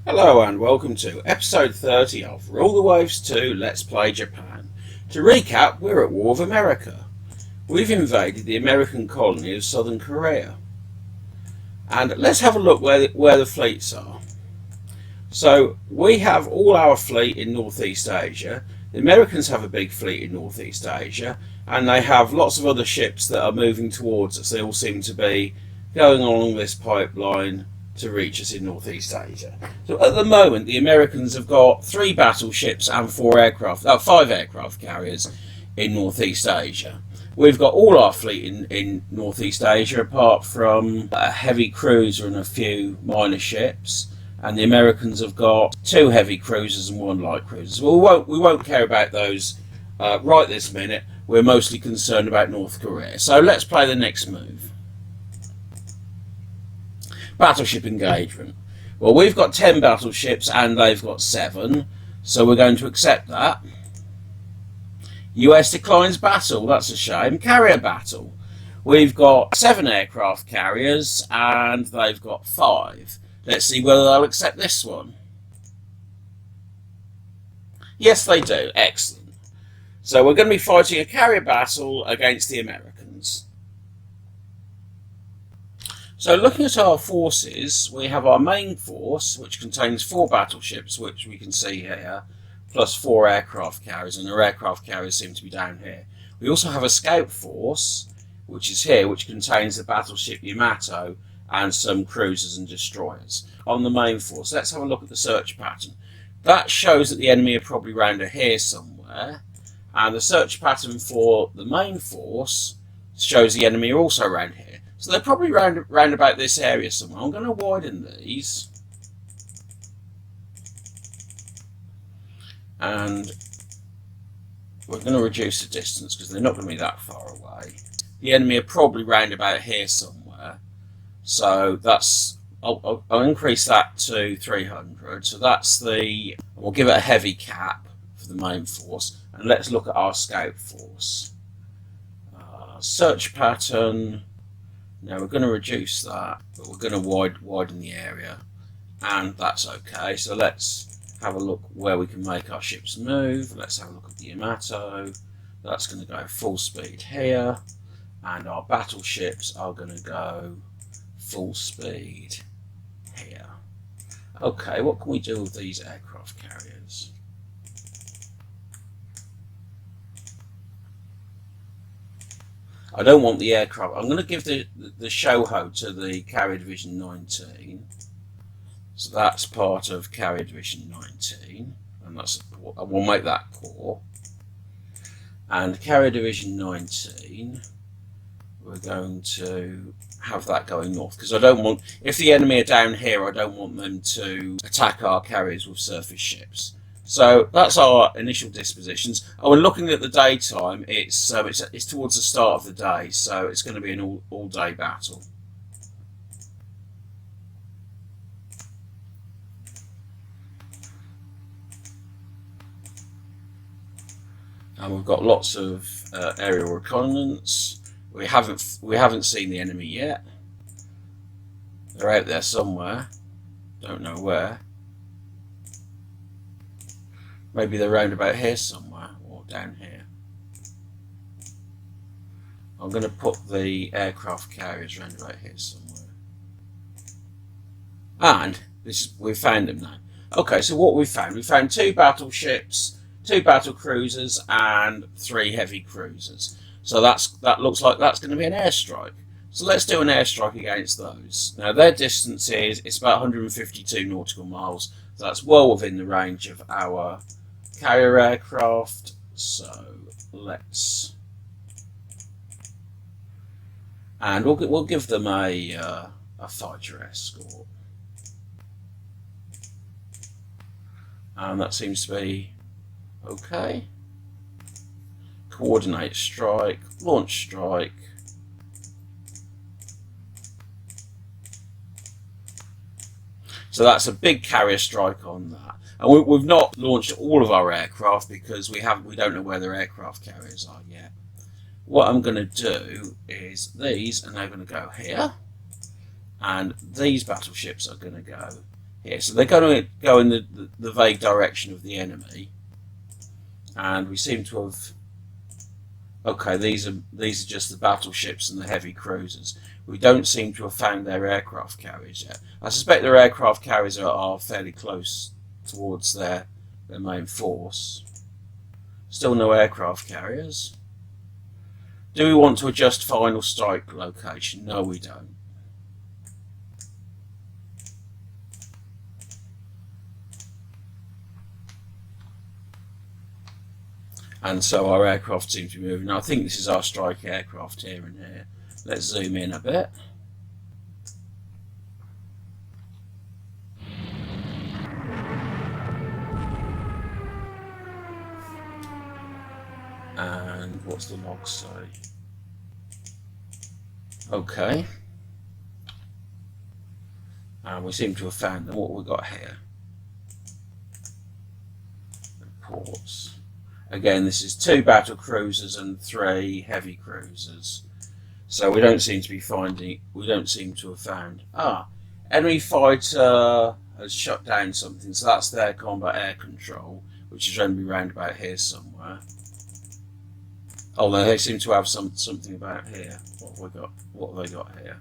Hello and welcome to episode 30 of Rule the Waves 2 Let's Play Japan. To recap, we're at war with America. We've invaded the American colony of Southern Korea. And let's have a look where the fleets are. So we have all our fleet in Northeast Asia. The Americans have a big fleet in Northeast Asia, and they have lots of other ships that are moving towards us. They all seem to be going along this pipeline to reach us in Northeast Asia. So at the moment, the Americans have got 3 battleships and 5 aircraft carriers in Northeast Asia. We've got all our fleet in Northeast Asia, apart from a heavy cruiser and a few minor ships. And the Americans have got 2 heavy cruisers and 1 light cruiser. Well, we won't care about those right this minute. We're mostly concerned about North Korea. So let's play the next move. Battleship engagement. Well, we've got 10 battleships and they've got 7, so we're going to accept that. US declines battle, that's a shame. Carrier battle. We've got 7 aircraft carriers and they've got 5. Let's see whether they'll accept this one. Yes, they do. Excellent. So we're going to be fighting a carrier battle against the Americans. So looking at our forces, we have our main force, which contains 4 battleships, which we can see here, plus 4 aircraft carriers, and our aircraft carriers seem to be down here. We also have a scout force, which is here, which contains the battleship Yamato and some cruisers and destroyers. On the main force, let's have a look at the search pattern. That shows that the enemy are probably round here somewhere, and the search pattern for the main force shows the enemy are also around here. So they're probably round about this area somewhere. I'm going to widen these. And we're going to reduce the distance because they're not going to be that far away. The enemy are probably round about here somewhere. So that's, I'll increase that to 300. So that's we'll give it a heavy cap for the main force. And let's look at our scout force. Search pattern. Now we're going to reduce that, but we're going to widen the area, and that's okay. So let's have a look where we can make our ships move. Let's have a look at the Yamato. That's going to go full speed here, and our battleships are going to go full speed here. Okay, what can we do with these aircraft carriers? I don't want the aircraft. I'm going to give the Shoho to the Carrier Division 19. So that's part of Carrier Division 19, and we'll make that core. And Carrier Division 19, we're going to have that going north, because I don't want, if the enemy are down here, I don't want them to attack our carriers with surface ships. So that's our initial dispositions. Oh, and looking at the daytime, it's towards the start of the day, so it's going to be an all-day battle. And we've got lots of aerial reconnaissance. We haven't seen the enemy yet. They're out there somewhere. Don't know where. Maybe they're round about here somewhere, or down here. I'm going to put the aircraft carriers round about here somewhere. And we've found them now. Okay, so what we found 2 battleships, 2 battle cruisers, and 3 heavy cruisers. So that looks like that's going to be an airstrike. So let's do an airstrike against those. Now their distance it's about 152 nautical miles. So that's well within the range of our carrier aircraft. So let's, and we'll give them a fighter escort, and that seems to be okay. Coordinate strike, launch strike. So that's a big carrier strike on that. And we've not launched all of our aircraft because we don't know where their aircraft carriers are yet. What I'm going to do is these are now going to go here, and these battleships are going to go here. So they're going to go in the vague direction of the enemy, and we seem to have. Okay, these are just the battleships and the heavy cruisers. We don't seem to have found their aircraft carriers yet. I suspect their aircraft carriers are fairly close towards their main force. Still no aircraft carriers. Do we want to adjust final strike location? No, we don't. And so our aircraft seem to be moving. Now, I think this is our strike aircraft here and here. Let's zoom in a bit. And what's the log say? Okay. And we seem to have found them. What have we got here? Reports. Again, this is 2 battle cruisers and 3 heavy cruisers. So we don't seem to have found. Enemy fighter has shut down something, so that's their combat air control, which is going to be round about here somewhere. Although they seem to have something about here. What have we got? What have they got here?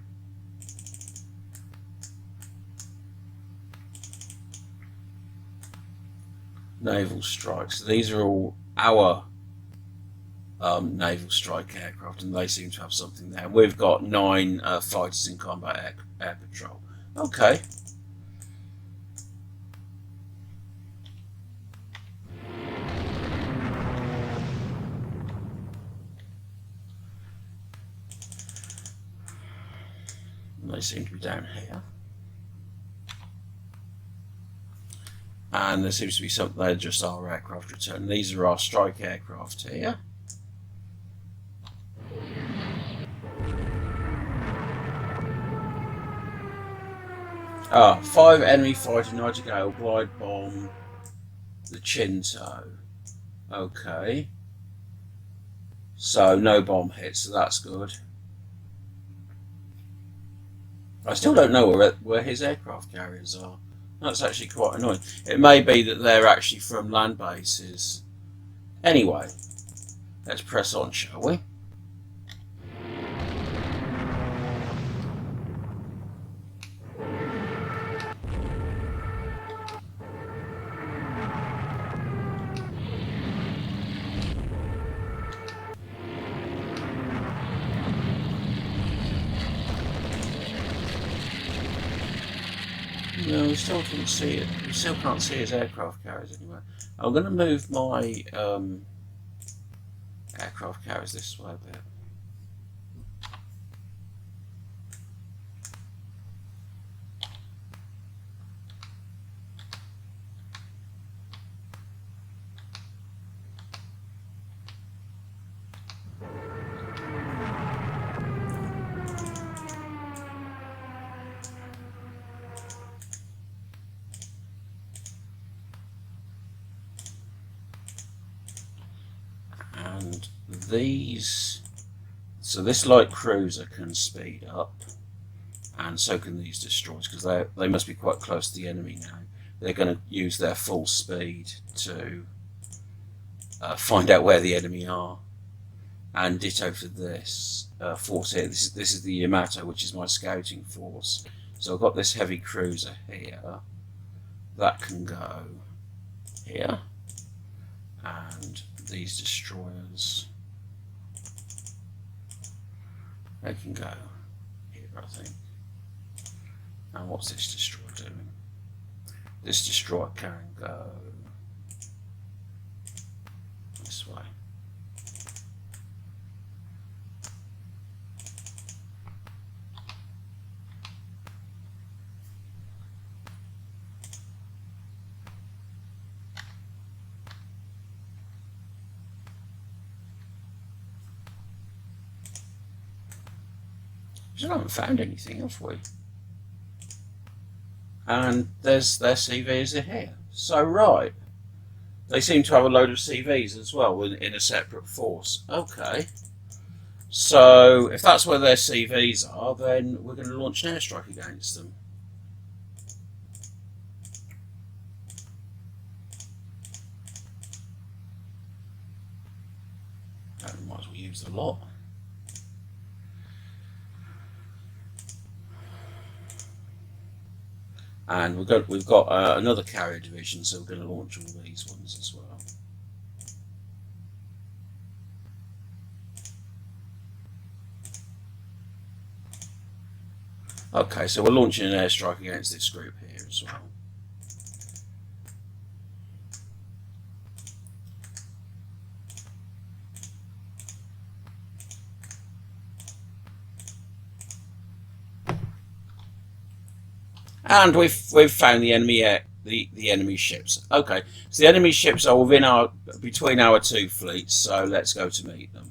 Naval strikes. These are all our naval strike aircraft, and they seem to have something there. We've got 9 fighters in combat air patrol. Okay. And they seem to be down here. And there seems to be something, they're just our aircraft return. These are our strike aircraft here. Ah, 5 enemy fighter Nightingale glide bomb the Chinto. Okay. So no bomb hits, so that's good. I still don't know where his aircraft carriers are. That's actually quite annoying. It may be that they're actually from land bases. Anyway, let's press on, shall we? No, we still can't see it. We still can't see his aircraft carriers anywhere. I'm going to move my aircraft carriers this way a bit. And these, so this light cruiser can speed up, and so can these destroyers, because they must be quite close to the enemy now. They're going to use their full speed to find out where the enemy are. And ditto for this force here. This is the Yamato, which is my scouting force. So I've got this heavy cruiser here that can go here, and these destroyers, they can go here, I think. And what's this destroyer doing? This destroyer can go this way. We haven't found anything, have we? And there's their CVs are here. So right, they seem to have a load of CVs as well in a separate force. Okay. So if that's where their CVs are, then we're going to launch an airstrike against them. seems a lot. And we've got another carrier division, so we're going to launch all these ones as well. Okay, so we're launching an airstrike against this group here as well. And we've found the enemy the enemy ships. Okay, so the enemy ships are between our two fleets. So let's go to meet them.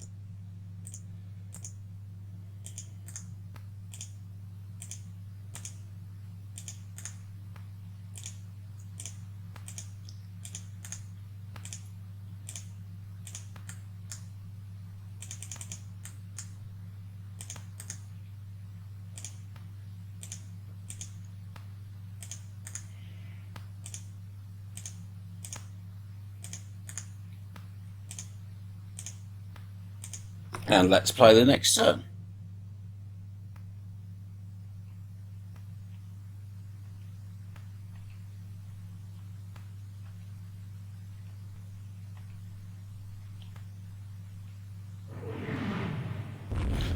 And let's play the next turn.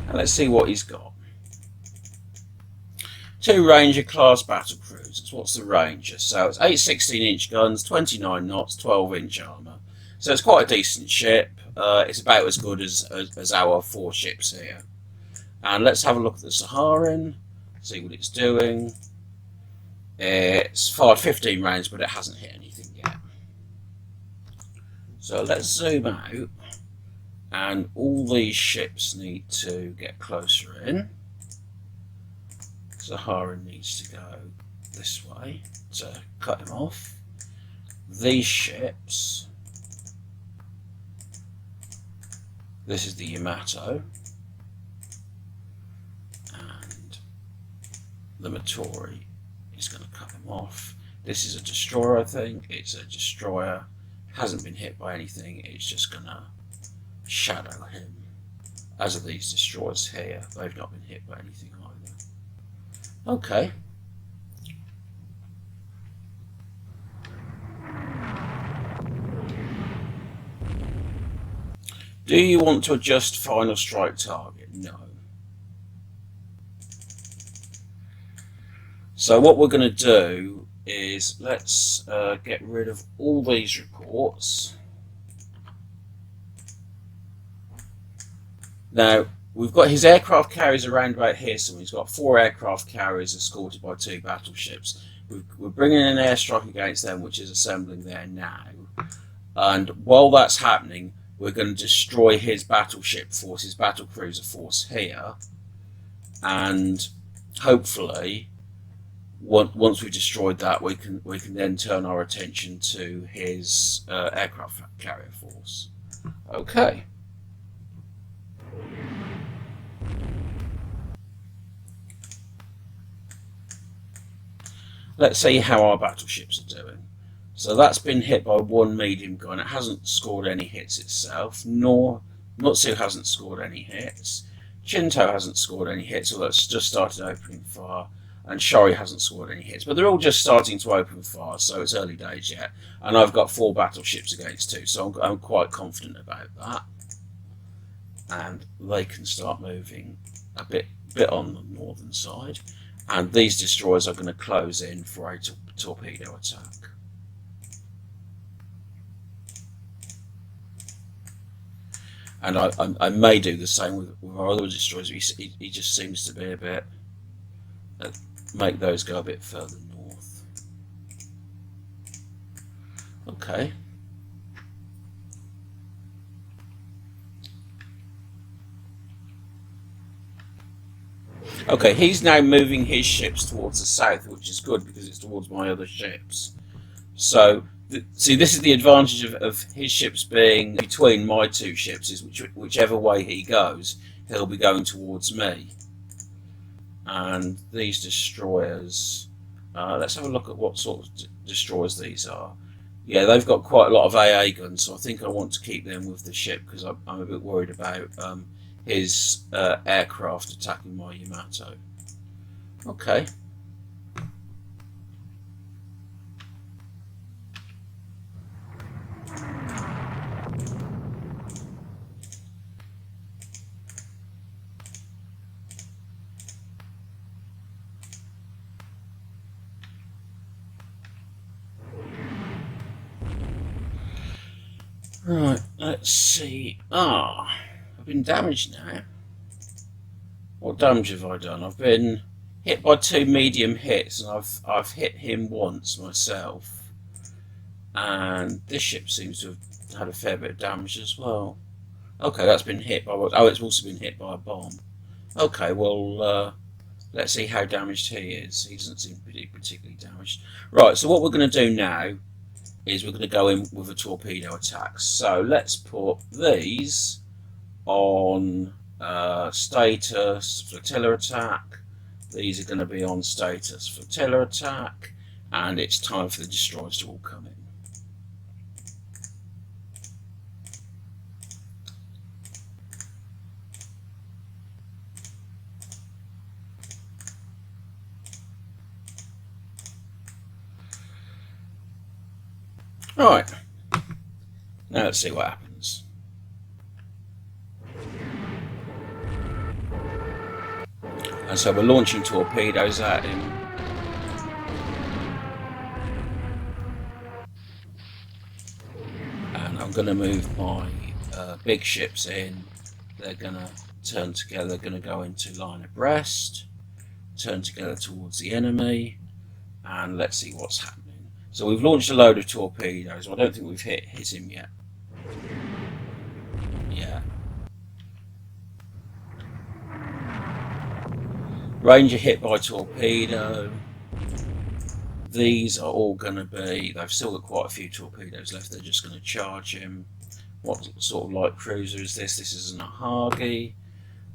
And let's see what he's got. 2 Ranger class battle cruisers. What's the Ranger? So it's 8 16-inch guns, 29 knots, 12-inch armour. So it's quite a decent ship. It's about as good as our 4 ships here. And let's have a look at the Saharan, see what it's doing. It's fired 15 rounds, but it hasn't hit anything yet. So let's zoom out, and all these ships need to get closer in. Saharan needs to go this way to cut him off. These ships, this is the Yamato, and the Matori is going to cut him off. This is a destroyer, I think. It's a destroyer, hasn't been hit by anything, it's just going to shadow him. As are these destroyers here, they've not been hit by anything either. Okay. Do you want to adjust final strike target? No. So what we're going to do is let's get rid of all these reports. Now, we've got his aircraft carriers around about here, so he's got 4 aircraft carriers escorted by 2 battleships. We're bringing an airstrike against them, which is assembling there now. And while that's happening, we're going to destroy his battleship force, his battlecruiser force here. And hopefully, once we've destroyed that, we can then turn our attention to his aircraft carrier force. Okay. Let's see how our battleships are doing. So that's been hit by 1 medium gun. It hasn't scored any hits itself, nor Mutsu hasn't scored any hits. Chinto hasn't scored any hits, although it's just started opening fire. And Shori hasn't scored any hits. But they're all just starting to open fire, so it's early days yet. And I've got 4 battleships against 2, so I'm quite confident about that. And they can start moving a bit on the northern side. And these destroyers are going to close in for a torpedo attack. And I may do the same with our other destroyers. He just seems to be a bit... make those go a bit further north. Okay. Okay, he's now moving his ships towards the south, which is good because it's towards my other ships. So, see, this is the advantage of his ships being between my 2 ships, is whichever way he goes, he'll be going towards me. And these destroyers, let's have a look at what sort of destroyers these are. Yeah, they've got quite a lot of AA guns, so I think I want to keep them with the ship because I'm a bit worried about his aircraft attacking my Yamato. Okay. Right, let's see. I've been damaged now. What damage have I done? I've been hit by 2 medium hits, and I've hit him once myself. And this ship seems to have had a fair bit of damage as well. Okay, that's been hit by what? Oh, it's also been hit by a bomb. Okay, well, let's see how damaged he is. He doesn't seem particularly damaged. Right, so what we're going to do now is we're going to go in with a torpedo attack. So let's put these on status flotilla attack. These are going to be on status flotilla attack, and it's time for the destroyers to all come in. Right, now let's see what happens. And so we're launching torpedoes at him. And I'm going to move my big ships in. They're going to turn together, they're going to go into line abreast, turn together towards the enemy, and let's see what's happening. So we've launched a load of torpedoes. I don't think we've hit him yet. Yeah. Ranger hit by torpedo. These are all going to be... They've still got quite a few torpedoes left. They're just going to charge him. What sort of light cruiser is this? This is an Ahagi.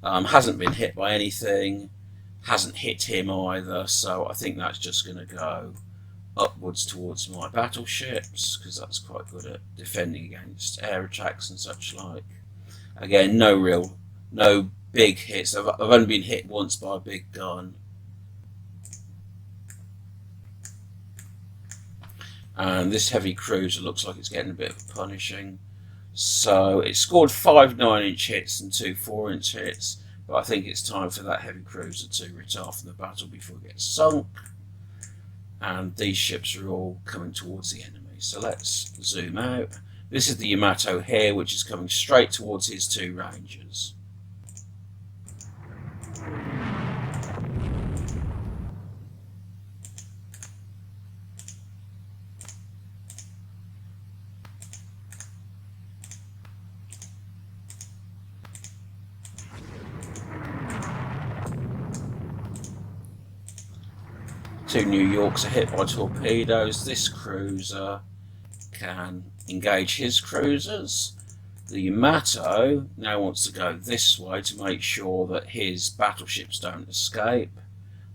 Hasn't been hit by anything. Hasn't hit him either. So I think that's just going to go upwards towards my battleships, because that's quite good at defending against air attacks and such like. Again, no big hits. I've only been hit once by a big gun. And this heavy cruiser looks like it's getting a bit of a punishing. So it scored 5 9-inch hits and 2 4-inch hits, but I think it's time for that heavy cruiser to retire from the battle before it gets sunk. And these ships are all coming towards the enemy. So let's zoom out. This is the Yamato here, which is coming straight towards his 2 Rangers. Two New Yorks are hit by torpedoes. This cruiser can engage his cruisers. The Yamato now wants to go this way to make sure that his battleships don't escape.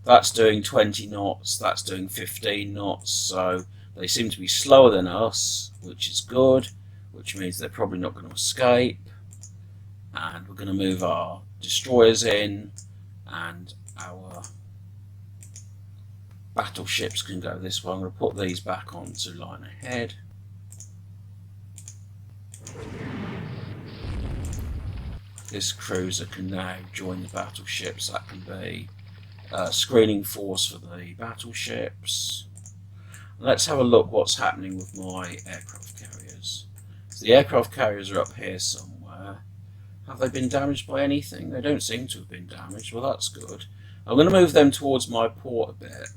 That's doing 20 knots, that's doing 15 knots, so they seem to be slower than us, which is good, which means they're probably not going to escape. And we're going to move our destroyers in, and our battleships can go this way. I'm going to put these back onto line ahead. This cruiser can now join the battleships. That can be a screening force for the battleships. Let's have a look what's happening with my aircraft carriers. So the aircraft carriers are up here somewhere. Have they been damaged by anything? They don't seem to have been damaged. Well, that's good. I'm going to move them towards my port a bit,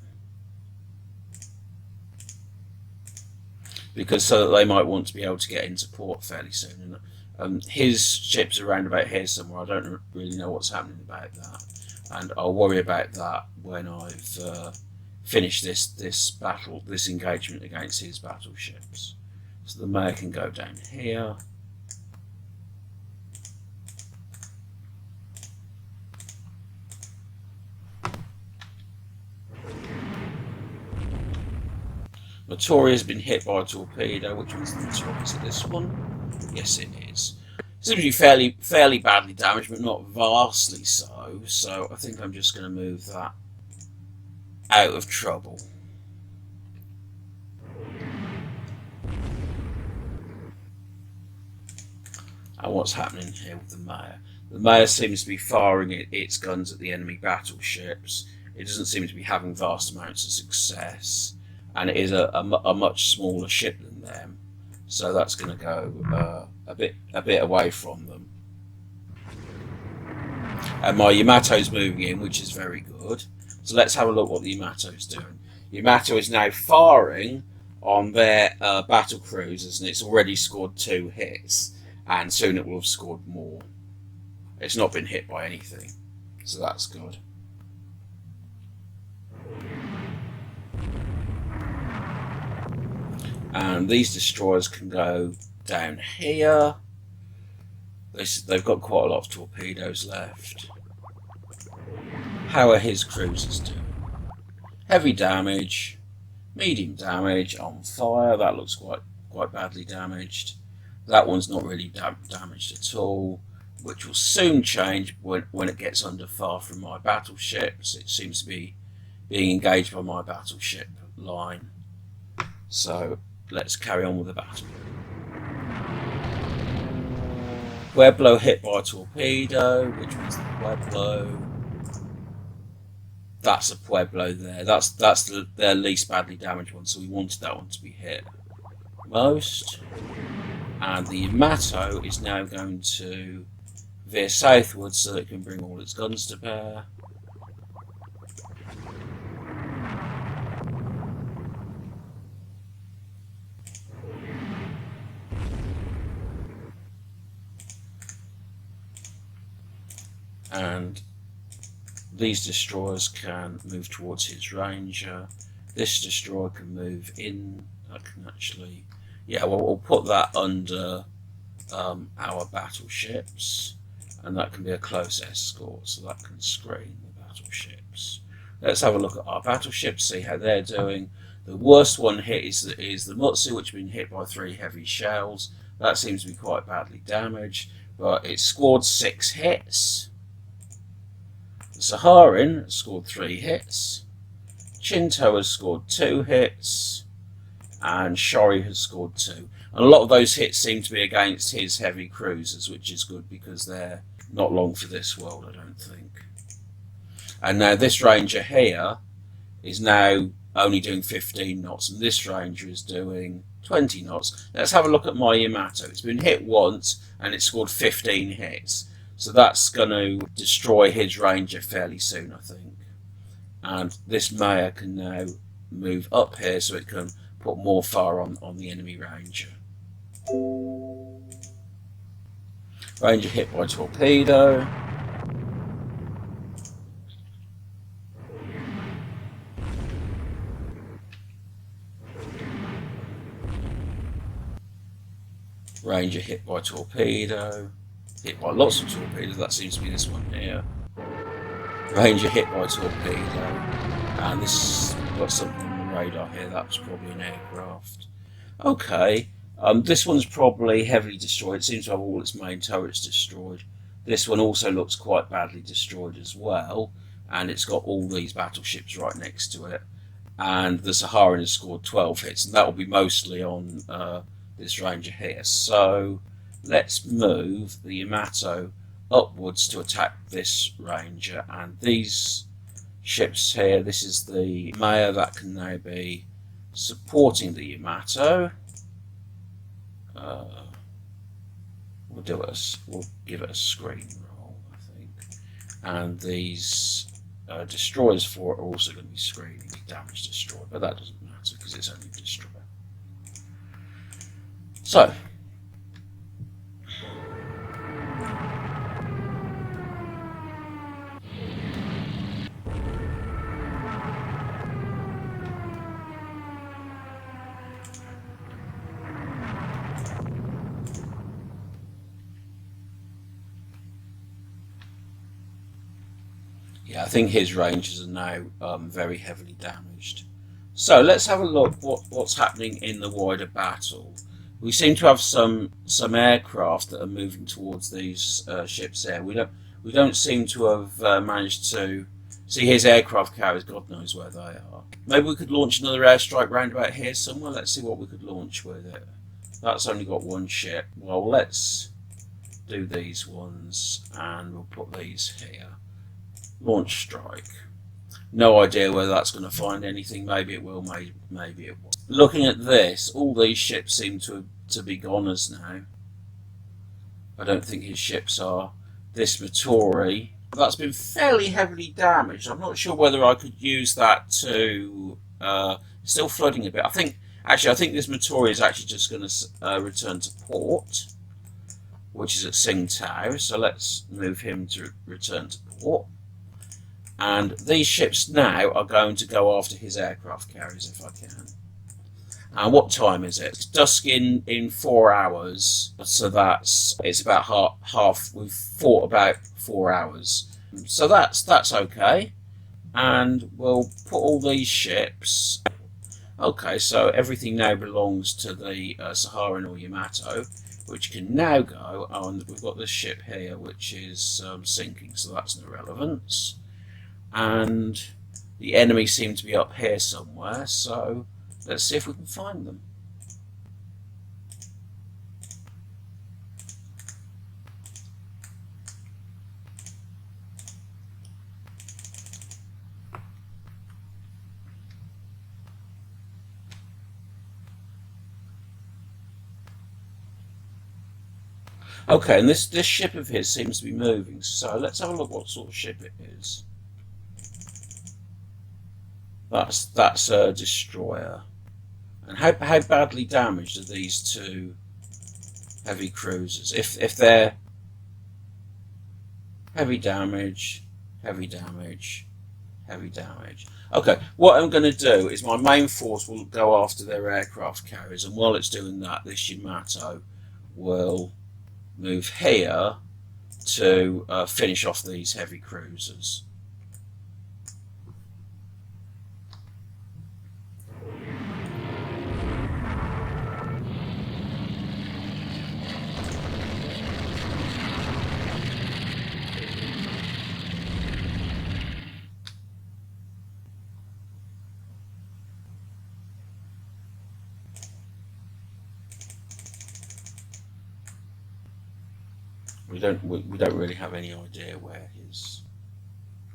because so that they might want to be able to get into port fairly soon. And his ships are around about here somewhere. I don't really know what's happening about that, and I'll worry about that when I've finished this engagement against his battleships. So the mayor can go down here. Notori has been hit by a torpedo. Which one's the Notori? Is it this one? Yes, it is. It seems to be fairly badly damaged, but not vastly so. So I think I'm just going to move that out of trouble. And what's happening here with the Mayor? The Mayor seems to be firing its guns at the enemy battleships. It doesn't seem to be having vast amounts of success, and it is a much smaller ship than them, so that's going to go a bit away from them. And my Yamato's moving in, which is very good. So let's have a look what the Yamato's doing. Yamato is now firing on their battle cruisers, and it's already scored 2 hits, and soon it will have scored more. It's not been hit by anything, so that's good. And these destroyers can go down here. They've got quite a lot of torpedoes left. How are his cruisers doing? Heavy damage, medium damage, on fire. That looks quite badly damaged. That one's not really damaged at all, which will soon change when it gets under far from my battleships. It seems to be being engaged by my battleship line. So let's carry on with the battle. Pueblo hit by a torpedo. Which one's the Pueblo? That's a Pueblo there. That's their least badly damaged one, so we wanted that one to be hit most. And the Yamato is now going to veer southwards so it can bring all its guns to bear. And these destroyers can move towards his Ranger. This destroyer can move in. That can actually, yeah, well, we'll put that under our battleships, and that can be a close escort, so that can screen the battleships. Let's have a look at our battleships, see how they're doing. The worst one hit is the Mutsu, which has been hit by 3 heavy shells. That seems to be quite badly damaged, but it scored 6 hits. The Saharan scored 3 hits. Chinto has scored 2 hits. And Shori has scored 2. And a lot of those hits seem to be against his heavy cruisers, which is good because they're not long for this world, I don't think. And now this Ranger here is now only doing 15 knots, and this Ranger is doing 20 knots. Let's have a look at my Yamato. It's been hit once, and it scored 15 hits. So that's going to destroy his Ranger fairly soon, I think. And this Mayor can now move up here so it can put more fire on the enemy Ranger. Ranger hit by torpedo. Ranger hit by torpedo. Hit by lots of torpedoes. That seems to be this one here. Ranger hit by torpedo. And this got something on the radar here. That was probably an aircraft. Okay. This one's probably heavily destroyed. It seems to have all its main turrets destroyed. This one also looks quite badly destroyed as well. And it's got all these battleships right next to it. And the Saharan has scored 12 hits. And that will be mostly on this Ranger here. So let's move the Yamato upwards to attack this Ranger. And these ships here, this is the Mayor that can now be supporting the Yamato. We'll give it a screen roll, I think. And these destroyers for it are also going to be screening damage destroyed, but that doesn't matter because it's only a destroyer. So, yeah, I think his Rangers are now very heavily damaged. So let's have a look what's happening in the wider battle. We seem to have some aircraft that are moving towards these ships there. We don't seem to have managed to see his aircraft carriers. God knows where they are. Maybe we could launch another airstrike round about here somewhere. Let's see what we could launch with it. That's only got one ship. Well, let's do these ones, and we'll put these here. Launch strike. No idea whether that's going to find anything. Maybe it will, maybe it won't. Looking at this, all these ships seem to be goners now. I don't think his ships are. This Vittori, that's been fairly heavily damaged. I'm not sure whether I could use that to... still flooding a bit. I think this Vittori is actually just going to return to port, which is at Tsingtao. So let's move him to return to port. And these ships now are going to go after his aircraft carriers if I can. And what time is it? It's dusk in 4 hours. So it's about half. We've fought about 4 hours. So that's okay. And we'll put all these ships. Okay, so everything now belongs to the Saharan or Yamato, which can now go. Oh, and we've got this ship here, which is sinking, so that's no relevance. And the enemy seem to be up here somewhere, so let's see if we can find them. Okay, and this ship of his seems to be moving, so let's have a look what sort of ship it is. That's a destroyer. And how badly damaged are these two heavy cruisers? If they're heavy damage, heavy damage, heavy damage. Okay, what I'm going to do is my main force will go after their aircraft carriers, and while it's doing that, this Yamato will move here to finish off these heavy cruisers. We don't really have any idea where his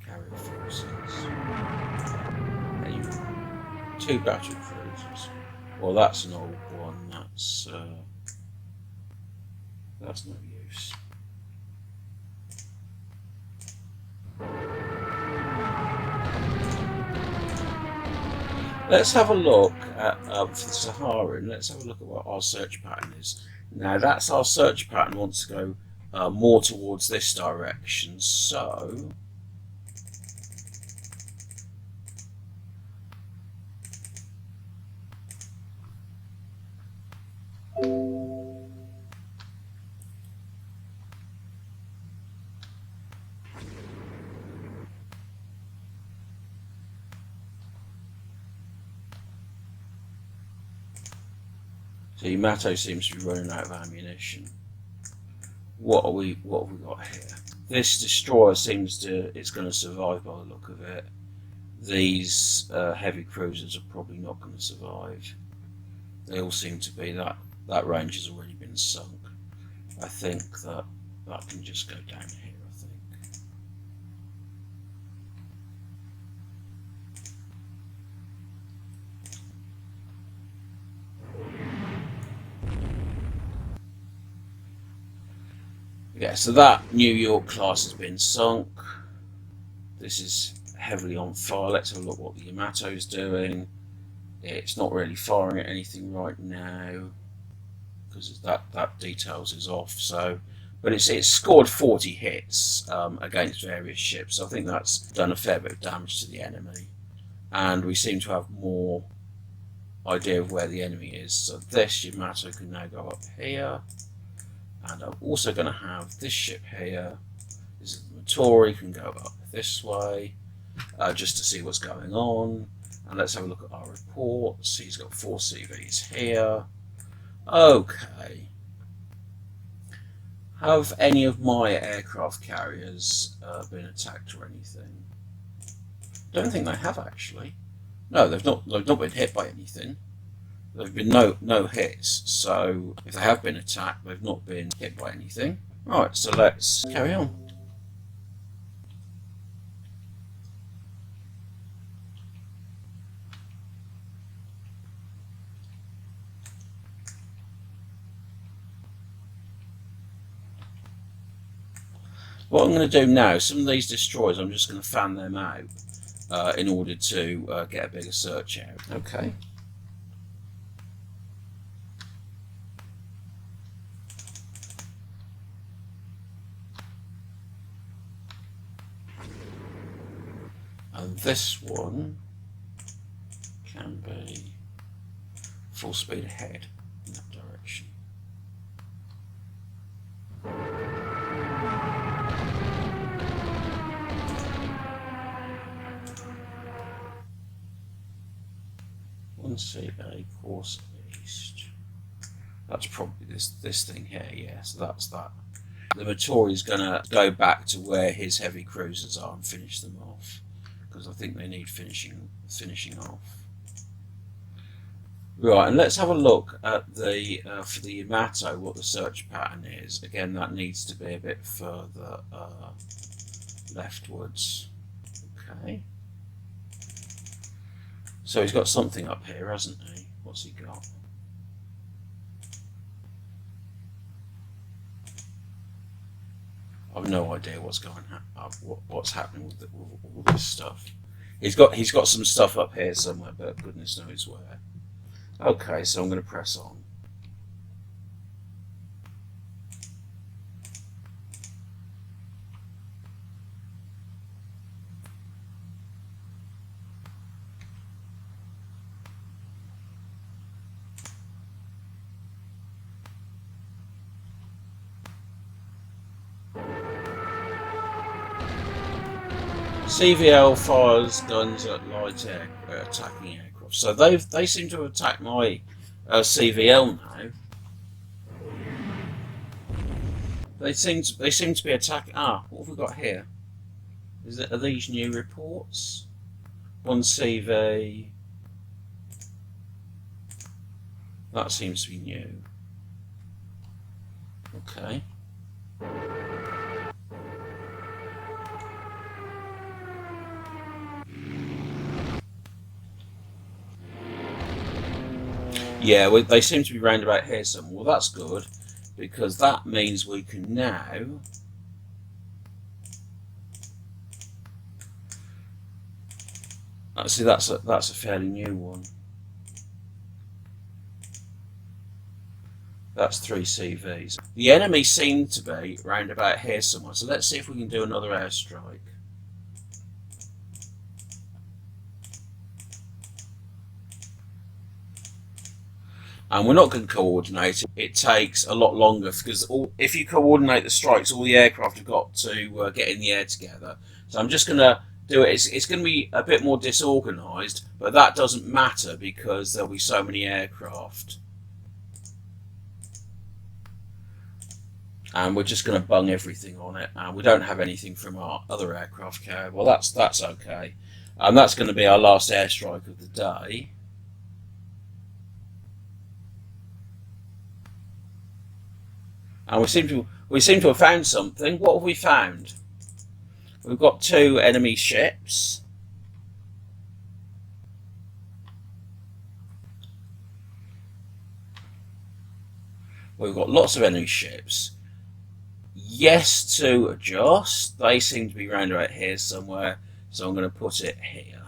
carrier force is. Anyway, 2 battle cruisers. Well, that's an old one. That's no use. Let's have a look at for the Saharan. Let's have a look at what our search pattern is. Now that's our search pattern wants to go more towards this direction, so Yamato seems to be running out of ammunition. What have we got here? This destroyer it's going to survive by the look of it. These heavy cruisers are probably not going to survive. They all seem to be that range has already been sunk. I think that can just go down here, I think. Yeah, so that New York class has been sunk. This is heavily on fire. Let's have a look what the Yamato's doing. It's not really firing at anything right now because that details is off. So, but it's scored 40 hits against various ships. So I think that's done a fair bit of damage to the enemy, and we seem to have more idea of where the enemy is. So this Yamato can now go up here. And I'm also going to have this ship here. This is the Vittori, can go up this way, just to see what's going on. And let's have a look at our reports. He's got 4 CVs here. Okay. Have any of my aircraft carriers been attacked or anything? Don't think they have, actually. No, they've not been hit by anything. There've been no hits. So if they have been attacked, they've not been hit by anything. Right, so let's carry on. What I'm going to do now, some of these destroyers, I'm just going to fan them out in order to get a bigger search area. Okay. And this one can be full speed ahead in that direction. CA course east. That's probably this thing here, yeah, so that's that. The Mattori is going to go back to where his heavy cruisers are and finish them off, because I think they need finishing off. Right, and let's have a look at the for the Yamato, what the search pattern is. Again, that needs to be a bit further leftwards. Okay. So he's got something up here, hasn't he? What's he got? I've no idea what's going what's happening with all this stuff. He's got some stuff up here somewhere, but goodness knows where. Okay, so I'm going to press on. CVL fires guns at light attacking aircraft. So they seem to have attacked my CVL now. They seem to be attacking. What have we got here? Are these new reports? 1 CV. That seems to be new. Okay. Yeah, they seem to be round about here somewhere. Well, that's good, because that means we can now see that's a fairly new one. That's 3 CVs. The enemy seem to be round about here somewhere. So let's see if we can do another airstrike. And we're not going to coordinate it. It takes a lot longer, because if you coordinate the strikes, all the aircraft have got to get in the air together. So I'm just going to do it. It's going to be a bit more disorganised, but that doesn't matter because there'll be so many aircraft. And we're just going to bung everything on it, and we don't have anything from our other aircraft carrier. Well, that's okay. And that's going to be our last airstrike of the day. And we seem to have found something. What have we found? We've got 2 enemy ships. We've got lots of enemy ships. Yes to adjust. They seem to be round about here somewhere, so I'm going to put it here.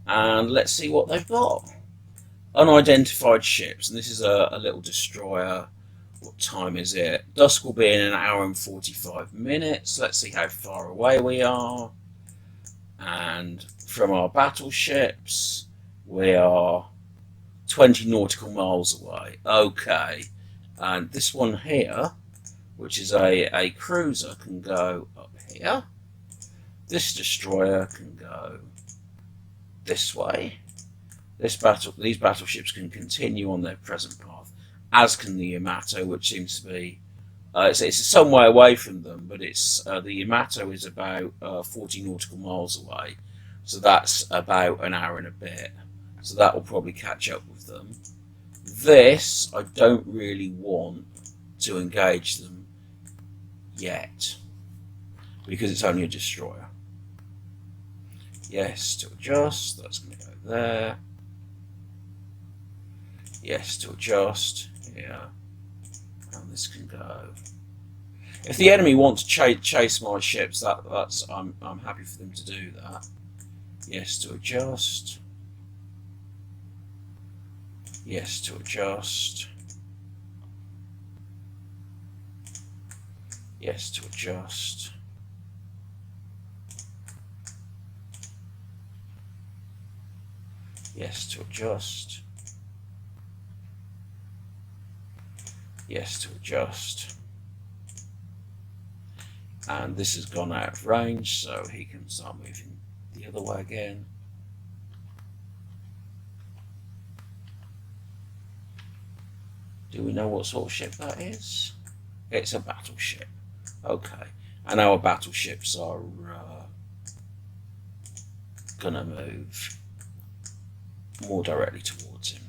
And let's see what they've got. Unidentified ships, and this is a little destroyer. What time is it? Dusk will be in 1 hour and 45 minutes. Let's see how far away we are. And from our battleships, we are 20 nautical miles away. Okay. And this one here, which is a cruiser, can go up here. This destroyer can go this way. These battleships can continue on their present path, as can the Yamato, which seems to be it's some way away from them, but it's the Yamato is about 40 nautical miles away, so that's about an hour and a bit. So that will probably catch up with them. This I don't really want to engage them yet because it's only a destroyer. Yes to adjust. That's going to go there. Yes to adjust. Yeah. And this can go. If the enemy wants to chase my ships, I'm happy for them to do that. Yes to adjust. Yes to adjust. Yes to adjust. Yes to adjust. Yes to adjust. And this has gone out of range, so he can start moving the other way again. Do we know what sort of ship that is? It's a battleship. Okay. And our battleships are gonna move more directly towards him.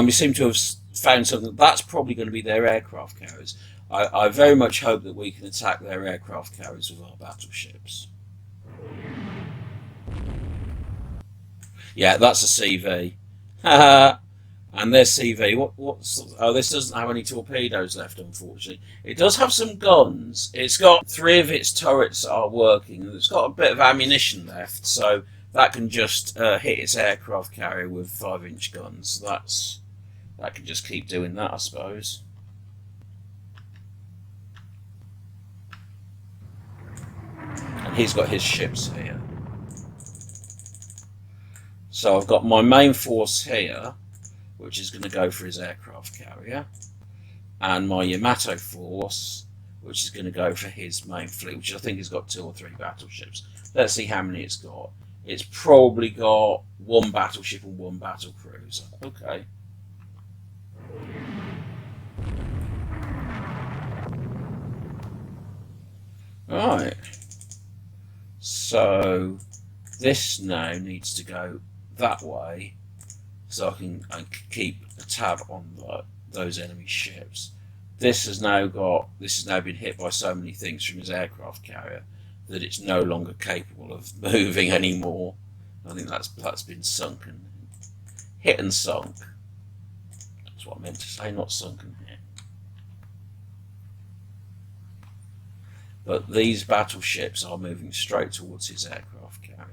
We seem to have found something. That's probably going to be their aircraft carriers. I very much hope that we can attack their aircraft carriers with our battleships. Yeah, that's a CV. And their CV. Oh, this doesn't have any torpedoes left, unfortunately. It does have some guns. It's got 3 of its turrets are working, and it's got a bit of ammunition left, so that can just hit its aircraft carrier with 5-inch guns. That can just keep doing that, I suppose. And he's got his ships here. So I've got my main force here, which is going to go for his aircraft carrier, and my Yamato force, which is going to go for his main fleet, which I think has got 2 or 3 battleships. Let's see how many it's got. It's probably got 1 battleship and 1 battle cruiser. Okay. Right. So this now needs to go that way, so I can keep a tab on those enemy ships. This has now been hit by so many things from his aircraft carrier that it's no longer capable of moving anymore. I think that's been sunken, hit and sunk. That's what I meant to say, not sunken hit. But these battleships are moving straight towards his aircraft carrier.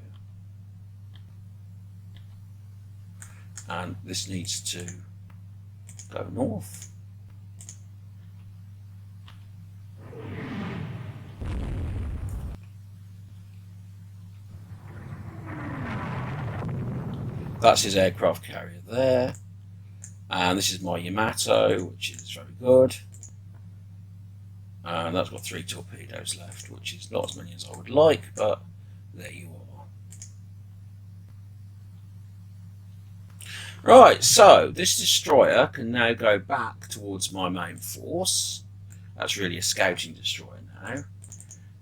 And this needs to go north. That's his aircraft carrier there. And this is my Yamato, which is very good. And that's got 3 torpedoes left, which is not as many as I would like, but there you are. Right, so this destroyer can now go back towards my main force. That's really a scouting destroyer now.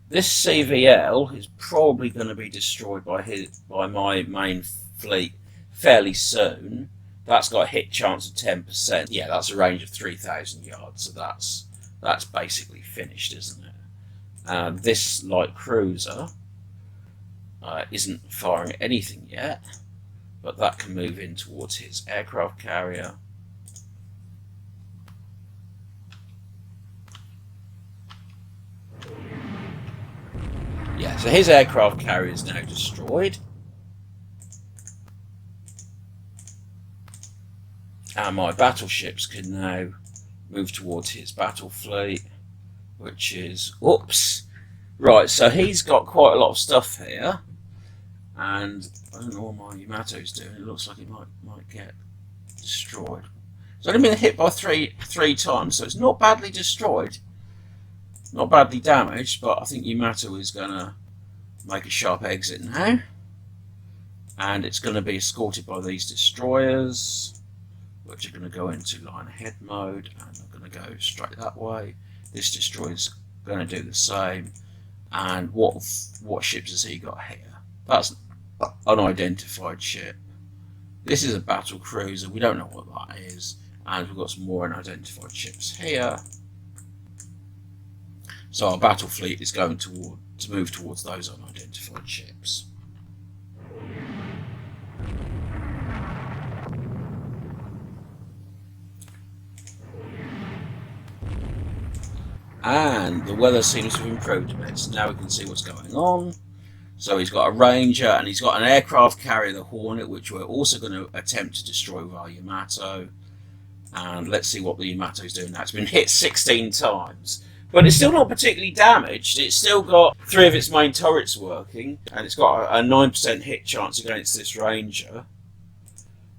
This CVL is probably going to be destroyed by my main fleet fairly soon. That's got a hit chance of 10%. Yeah, that's a range of 3,000 yards, so that's basically finished, isn't it? And this light cruiser isn't firing anything yet, but that can move in towards his aircraft carrier. Yeah, so his aircraft carrier is now destroyed. And my battleships can now move towards his battle fleet, which is, oops. Right, so he's got quite a lot of stuff here. and I don't know what my Yamato's doing. It looks like it might get destroyed. It's only been hit by three times, so it's not badly destroyed, not badly damaged. But I think Yamato is gonna make a sharp exit now, and it's going to be escorted by these destroyers, which are going to go into line ahead mode, and they're going to go straight that way. This destroyer's going to do the same. And what ships has he got here? That's an unidentified ship. This is a battle cruiser. We don't know what that is, and we've got some more unidentified ships here. So our battle fleet is going to move towards those unidentified ships. And the weather seems to have improved a bit, so now we can see what's going on. So he's got a Ranger, and he's got an aircraft carrier, the Hornet, which we're also going to attempt to destroy with our Yamato. And let's see what the Yamato's doing now. It's been hit 16 times, but it's still not particularly damaged. It's still got 3 of its main turrets working, and it's got a 9% hit chance against this Ranger.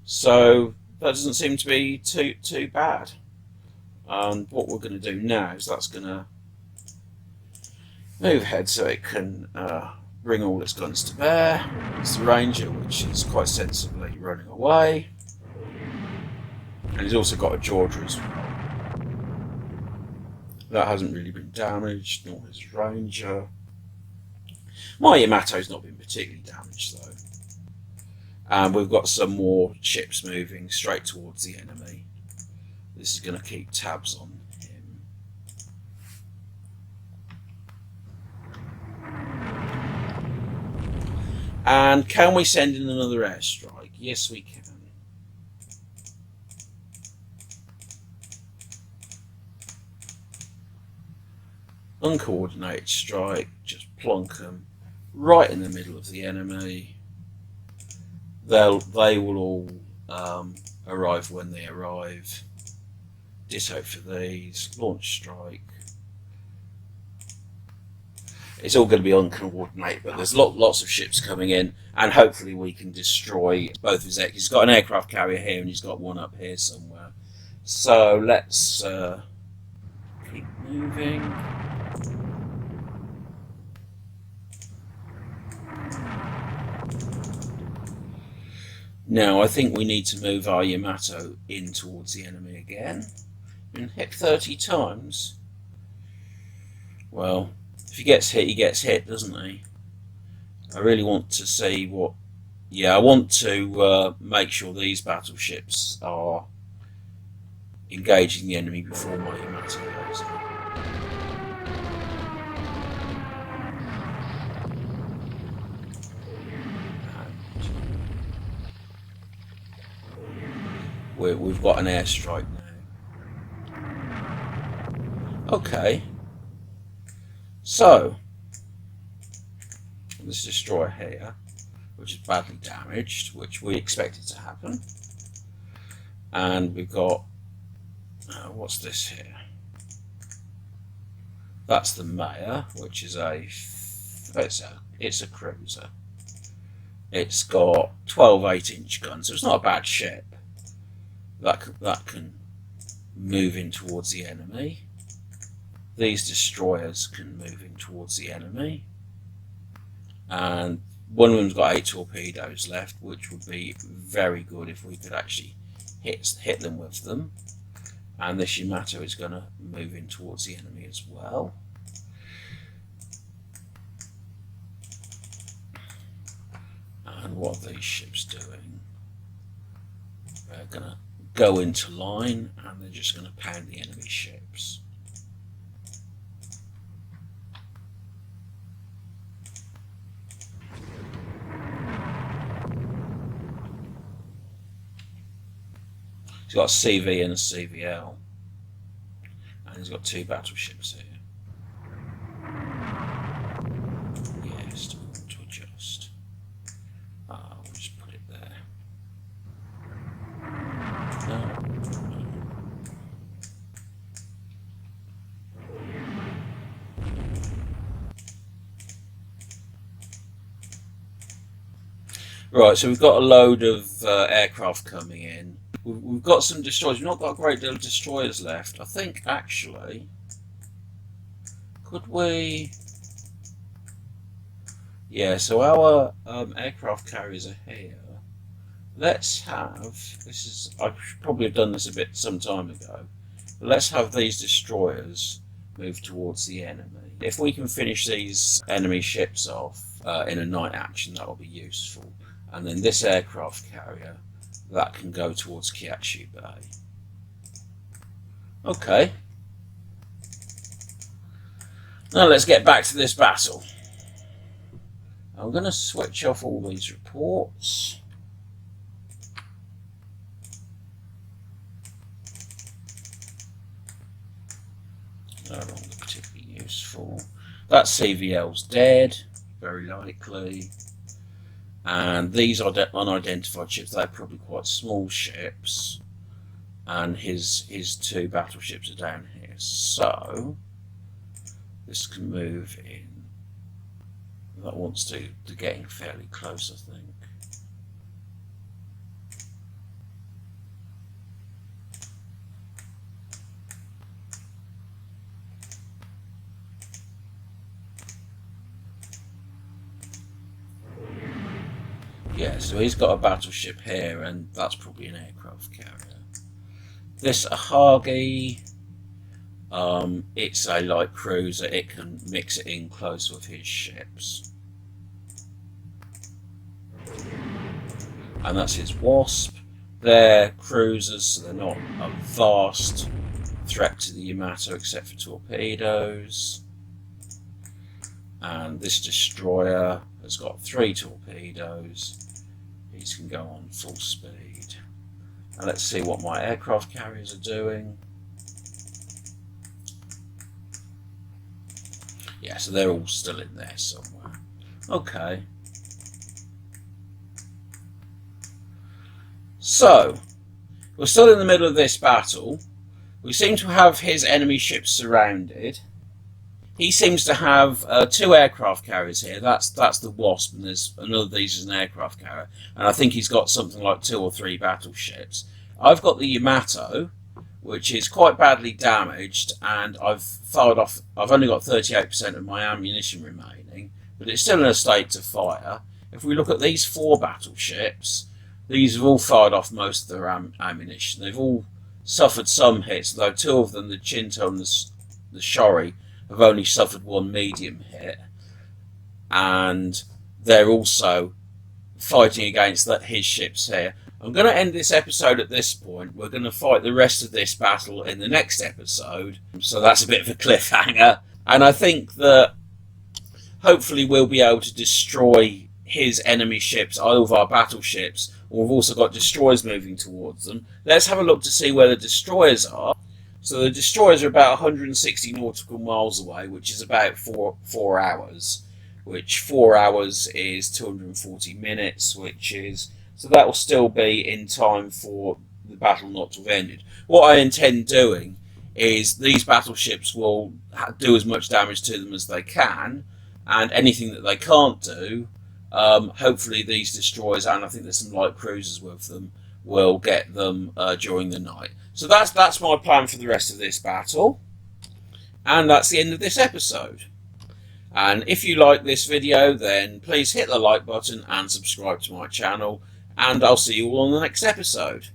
So that doesn't seem to be too bad. And what we're going to do now is that's going to move ahead so it can bring all its guns to bear. It's the Ranger, which is quite sensibly running away. And he's also got a Georgia as well. That hasn't really been damaged, nor his Ranger. My Yamato's not been particularly damaged though. And we've got some more ships moving straight towards the enemy. This is going to keep tabs on him. And can we send in another airstrike? Yes, we can. Uncoordinated strike, just plonk them right in the middle of the enemy. They will all arrive when they arrive. Ditto for these. Launch strike. It's all going to be uncoordinated, but there's lots of ships coming in, and hopefully we can destroy both of his aircraft. He's got an aircraft carrier here, and he's got one up here somewhere. So let's keep moving. Now I think we need to move our Yamato in towards the enemy again. Been hit 30 times. Well, if he gets hit, doesn't he? I really want to see what... Yeah, I want to make sure these battleships are engaging the enemy before my Yamato goes in. We've got an airstrike now. Okay, so this destroyer here, which is badly damaged, which we expected to happen, and we've got what's this here? That's the Mayor, which is it's a cruiser. It's got 12 8-inch guns, so it's not a bad ship. That can move in towards the enemy. These destroyers can move in towards the enemy, and one of them's got 8 torpedoes left, which would be very good if we could actually hit them with them. And this Yamato is going to move in towards the enemy as well. And what are these ships doing? They're going to go into line, and they're just going to pound the enemy ships. He's got a CV and a CVL, and he's got 2 battleships here. Yeah, still want to adjust. We'll just put it there. No. Right, so we've got a load of aircraft coming in. We've got some destroyers. We've not got a great deal of destroyers left. I think, actually, could we... Yeah, so our aircraft carriers are here. Let's have... This is... I should probably have done this a bit some time ago. But let's have these destroyers move towards the enemy. If we can finish these enemy ships off in a night action, that will be useful. And then this aircraft carrier, that can go towards Kiachi Bay. Okay. Now let's get back to this battle. I'm going to switch off all these reports. No longer particularly useful. That CVL's dead, very likely. And these are unidentified ships. They're probably quite small ships. And his two battleships are down here. So this can move in. That wants to getting fairly close, I think. Yeah, so he's got a battleship here, and that's probably an aircraft carrier. This Ahagi, it's a light cruiser. It can mix it in close with his ships. And that's his Wasp. They're cruisers, so they're not a vast threat to the Yamato except for torpedoes. And this destroyer has got 3 torpedoes. These can go on full speed. Now let's see what my aircraft carriers are doing. Yeah, so they're all still in there somewhere. Okay. So, we're still in the middle of this battle. We seem to have his enemy ships surrounded. He seems to have 2 aircraft carriers here. That's the Wasp, and there's another of these is an aircraft carrier. And I think he's got something like 2 or 3 battleships. I've got the Yamato, which is quite badly damaged, and I've fired off. I've only got 38% of my ammunition remaining, but it's still in a state to fire. If we look at these 4 battleships, these have all fired off most of their ammunition. They've all suffered some hits, though 2 of them, the Chinto and the Shori, have only suffered 1 medium hit, and they're also fighting against his ships here. I'm going to end this episode at this point. We're going to fight the rest of this battle in the next episode, so that's a bit of a cliffhanger. And I think that hopefully we'll be able to destroy his enemy ships, all of our battleships. We've also got destroyers moving towards them. Let's have a look to see where the destroyers are. So the destroyers are about 160 nautical miles away, which is about 4 hours. Which 4 hours is 240 minutes, which is... So that will still be in time for the battle not to have ended. What I intend doing is these battleships will do as much damage to them as they can, and anything that they can't do, hopefully these destroyers, and I think there's some light cruisers with them, will get them during the night. So that's my plan for the rest of this battle, and that's the end of this episode. And if you like this video, then please hit the like button and subscribe to my channel, and I'll see you all on the next episode.